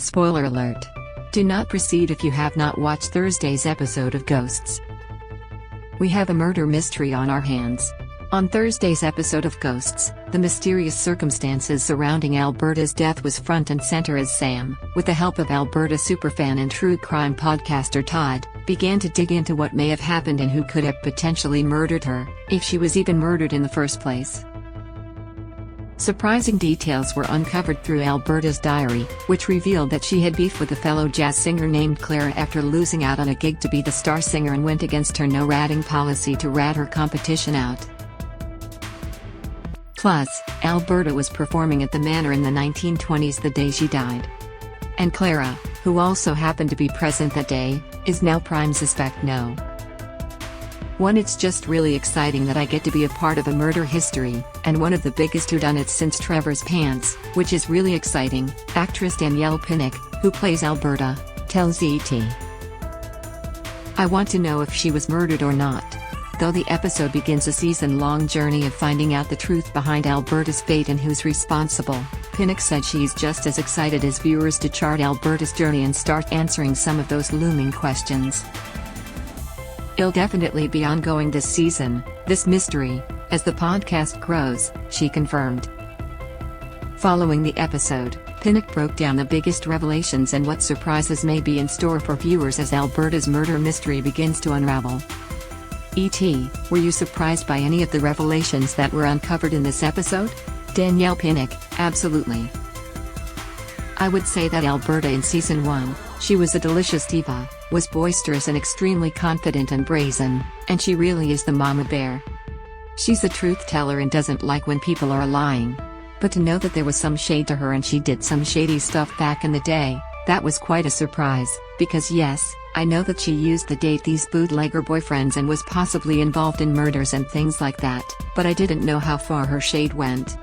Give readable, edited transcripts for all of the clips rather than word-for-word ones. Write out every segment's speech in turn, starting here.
Spoiler alert. Do not proceed if you have not watched Thursday's episode of Ghosts. We have a murder mystery on our hands. On Thursday's episode of Ghosts, the mysterious circumstances surrounding Alberta's death was front and center as Sam, with the help of Alberta superfan and true crime podcaster Todd, began to dig into what may have happened and who could have potentially murdered her, if she was even murdered in the first place. Surprising details were uncovered through Alberta's diary, which revealed that she had beef with a fellow jazz singer named Clara after losing out on a gig to be the star singer and went against her no-ratting policy to rat her competition out. Plus, Alberta was performing at the Manor in the 1920s the day she died. And Clara, who also happened to be present that day, is now prime suspect. No. It's just really exciting that I get to be a part of a murder history, and one of the biggest whodunits since Trevor's Pants, which is really exciting, actress Danielle Pinnock, who plays Alberta, tells ET. I want to know if she was murdered or not. Though the episode begins a season-long journey of finding out the truth behind Alberta's fate and who's responsible, Pinnock said she's just as excited as viewers to chart Alberta's journey and start answering some of those looming questions. It'll definitely be ongoing this season, this mystery, as the podcast grows, she confirmed. Following the episode, Pinnock broke down the biggest revelations and what surprises may be in store for viewers as Alberta's murder mystery begins to unravel. E.T., were you surprised by any of the revelations that were uncovered in this episode? Danielle Pinnock, absolutely. I would say that Alberta in Season 1, she was a delicious diva, was boisterous and extremely confident and brazen, and she really is the mama bear. She's a truth teller and doesn't like when people are lying. But to know that there was some shade to her and she did some shady stuff back in the day, that was quite a surprise, because yes, I know that she used to date these bootlegger boyfriends and was possibly involved in murders and things like that, but I didn't know how far her shade went.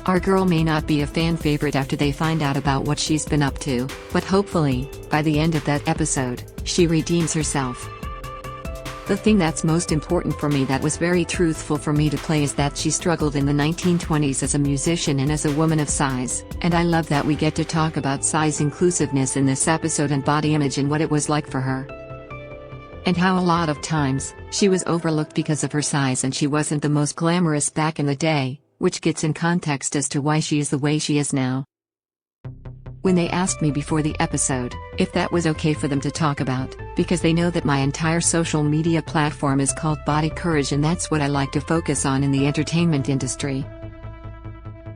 Our girl may not be a fan favorite after they find out about what she's been up to, but hopefully, by the end of that episode, she redeems herself. The thing that's most important for me that was very truthful for me to play is that she struggled in the 1920s as a musician and as a woman of size, and I love that we get to talk about size inclusiveness in this episode and body image and what it was like for her. And how a lot of times, she was overlooked because of her size and she wasn't the most glamorous back in the day, which gets in context as to why she is the way she is now. When they asked me before the episode, if that was okay for them to talk about, because they know that my entire social media platform is called Body Courage and that's what I like to focus on in the entertainment industry.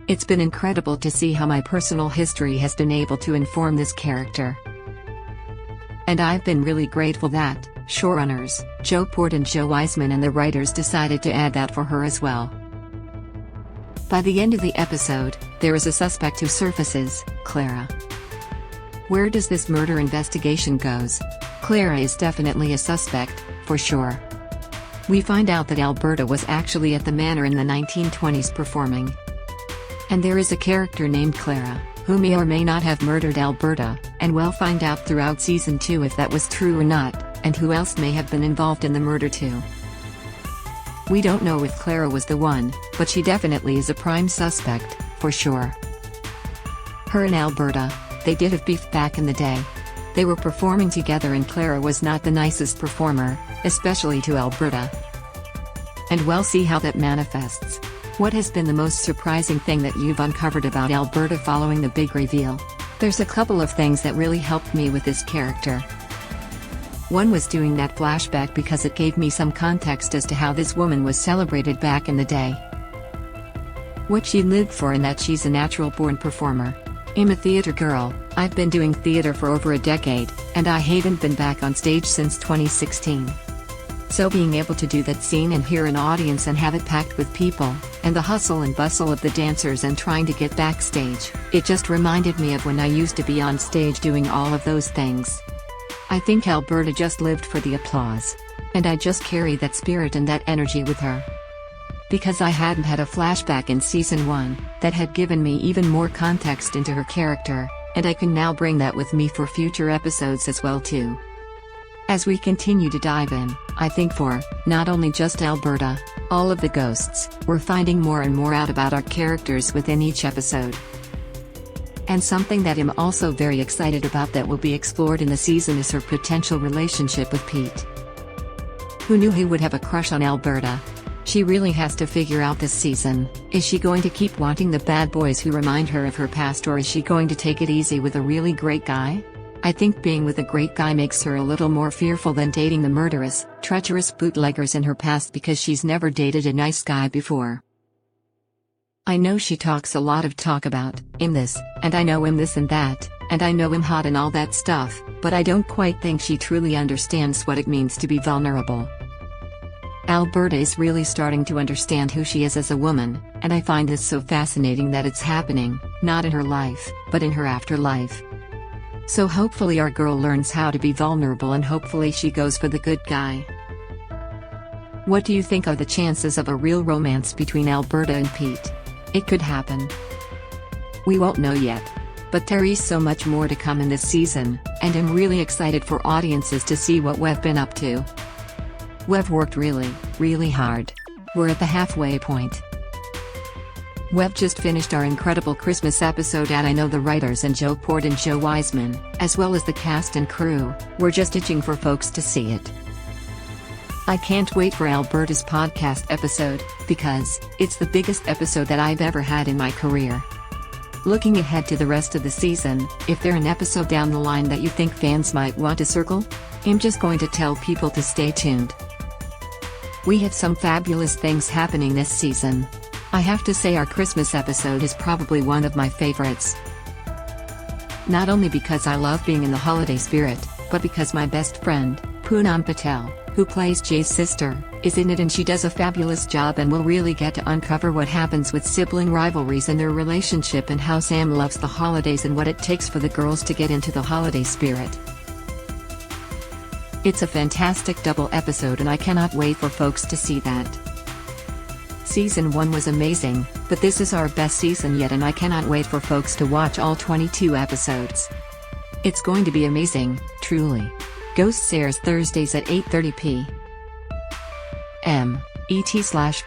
It's been incredible to see how my personal history has been able to inform this character. And I've been really grateful that, showrunners, Joe Port and Joe Wiseman and the writers decided to add that for her as well. By the end of the episode, there is a suspect who surfaces, Clara. Where does this murder investigation goes? Clara is definitely a suspect, for sure. We find out that Alberta was actually at the Manor in the 1920s performing. And there is a character named Clara, who may or may not have murdered Alberta, and we'll find out throughout Season 2 if that was true or not, and who else may have been involved in the murder too. We don't know if Clara was the one, but she definitely is a prime suspect, for sure. Her and Alberta, they did have beef back in the day. They were performing together and Clara was not the nicest performer, especially to Alberta. And we'll see how that manifests. What has been the most surprising thing that you've uncovered about Alberta following the big reveal? There's a couple of things that really helped me with this character. One was doing that flashback because it gave me some context as to how this woman was celebrated back in the day. What she lived for and that she's a natural-born performer. I'm a theater girl, I've been doing theater for over a decade, and I haven't been back on stage since 2016. So being able to do that scene and hear an audience and have it packed with people, and the hustle and bustle of the dancers and trying to get backstage, it just reminded me of when I used to be on stage doing all of those things. I think Alberta just lived for the applause. And I just carry that spirit and that energy with her. Because I hadn't had a flashback in Season 1, that had given me even more context into her character, and I can now bring that with me for future episodes as well too. As we continue to dive in, I think for, not only just Alberta, all of the ghosts, we're finding more and more out about our characters within each episode. And something that I'm also very excited about that will be explored in the season is her potential relationship with Pete. Who knew he would have a crush on Alberta? She really has to figure out this season. Is she going to keep wanting the bad boys who remind her of her past, or is she going to take it easy with a really great guy? I think being with a great guy makes her a little more fearful than dating the murderous, treacherous bootleggers in her past, because she's never dated a nice guy before. I know she talks a lot of talk about, "I'm this, and I know I'm this and that, and I know I'm hot and all that stuff," but I don't quite think she truly understands what it means to be vulnerable. Alberta is really starting to understand who she is as a woman, and I find this so fascinating that it's happening, not in her life, but in her afterlife. So hopefully our girl learns how to be vulnerable, and hopefully she goes for the good guy. What do you think are the chances of a real romance between Alberta and Pete? It could happen. We won't know yet. But there is so much more to come in this season, and I'm really excited for audiences to see what we've been up to. We've worked really hard. We're at the halfway point. We've just finished our incredible Christmas episode, and I know the writers and Joe Port and Joe Wiseman, as well as the cast and crew, were just itching for folks to see it. I can't wait for Alberta's podcast episode, because it's the biggest episode that I've ever had in my career. Looking ahead to the rest of the season, if there's an episode down the line that you think fans might want to circle, I'm just going to tell people to stay tuned. We have some fabulous things happening this season. I have to say our Christmas episode is probably one of my favorites. Not only because I love being in the holiday spirit, but because my best friend, Poonam Patel, who plays Jay's sister, is in it, and she does a fabulous job, and we'll really get to uncover what happens with sibling rivalries in their relationship, and how Sam loves the holidays, and what it takes for the girls to get into the holiday spirit. It's a fantastic double episode, and I cannot wait for folks to see that. Season 1 was amazing, but this is our best season yet, and I cannot wait for folks to watch all 22 episodes. It's going to be amazing, truly. Ghosts airs Thursdays at 8:30 p.m. ET/.